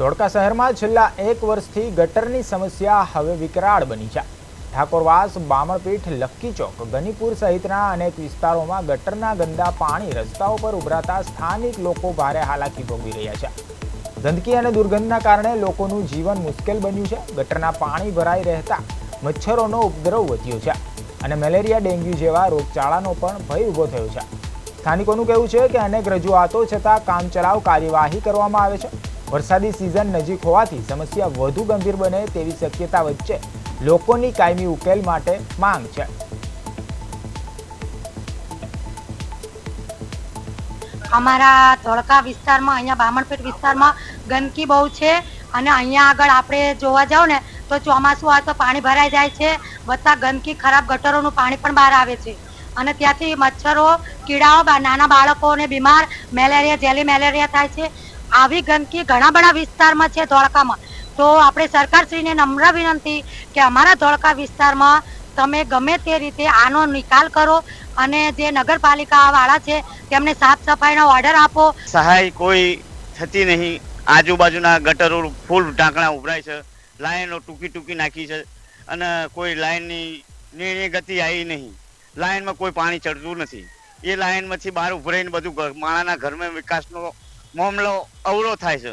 ધોળકા શહેરમાં છેલ્લા 1 વર્ષથી ગટરની સમસ્યા હવે વિકરાળ બની છે। ઠાકોરવાસ, બામણપીઠ, લક્કી ચોક, ગનીપુર સહિતના અનેક વિસ્તારોમાં ગટરના ગંદા પાણી રસ્તાઓ પર ઉભરાતા સ્થાનિક લોકો ભારે હાલાકી ભોગવી રહ્યા છે। ગંદકી અને દુર્ગંધના કારણે લોકોનું જીવન મુશ્કેલ બન્યું છે। ગટરના પાણી ભરાઈ રહેતા મચ્છરોનો ઉપદ્રવ વધ્યો છે અને મેલેરિયા, ડેન્ગ્યુ જેવા રોગચાળાનો પણ ભય ઊભો થયો છે। સ્થાનિકોનું કહેવું છે કે અનેક રજૂઆતો છતાં કામચલાઉ કાર્યવાહી કરવામાં આવે છે। વરસાદી સિઝન નજીક હોવાથી સમસ્યા વધુ ગંભીર બને તેવી શક્યતા વચ્ચે લોકોની કાયમી ઉકેલ માટે માંગ છે। અમારા ધોળકા વિસ્તારમાં, અહીંયા બામણપીઠ વિસ્તારમાં ગંદકી બહુ છે અને અહીંયા આગળ આપણે જોવા જાવ ને તો ચોમાસું આવે તો પાણી ભરાઈ જાય છે, વત્તા ગંદકી, ખરાબ ગટરોનું પાણી પણ બહાર આવે છે અને ત્યાંથી મચ્છરો, કીડાઓ, નાના બાળકોને બીમાર, મેલેરિયા, જેલી મેલેરિયા થાય છે। આવી ગંદકી ઘણા બધા વિસ્તારમાં છે ધોળકામાં। તો આપણે સરકારશ્રીને નમ્ર વિનંતી કે અમારા ધોળકા વિસ્તારમાં તમે ગમે તે રીતે આનો નિકાલ કરો અને જે નગરપાલિકા વાળા છે તેમને સાફ સફાઈનો ઓર્ડર આપો। સહાય કોઈ થતી નહીં। આજુબાજુના ગટરો ફૂલ ઢાંકણા ઉભરાય છે, લાઈનો ટૂંકી નાખી છે અને કોઈ લાઈનની નિર્ણય ગતિ આવી નહીં। લાઈનમાં કોઈ પાણી ચડતું નથી। એ લાઈનમાંથી બહાર ઉભરાઈને બધું માણાના ઘરમાં વિકાસનો મામલો અવરો થાય છે।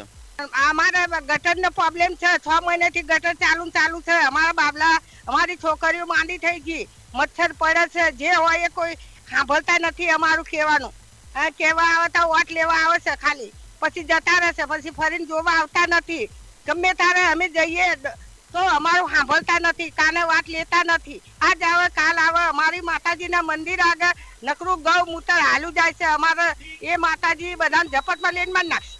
અમારે ગટરનો પ્રોબ્લેમ છે। 6 મહિનાથી ગટર ચાલુ છે। અમારા બાબલા, અમારી છોકરીઓ માંદી થઈ ગઈ, મચ્છર પડે છે। જે હોય એ કોઈ સાંભળતા નથી અમારું કહેવાનું। કહેવા આવે તો વોટ લેવા આવે છે ખાલી, પછી જતા રહેશે, પછી ફરીને જોવા આવતા નથી। ગમે ત્યારે અમે જઈએ તો અમારું સાંભળતા નથી, કાને વાત લેતા નથી। આજ આવે કાલ આવે। અમારી માતાજીના મંદિર આગળ નકરું ગૌ મૂત્ર હાલું જાય છે। અમારે એ માતાજી બધાને ઝપટમાં લઈને મારી નાખશે।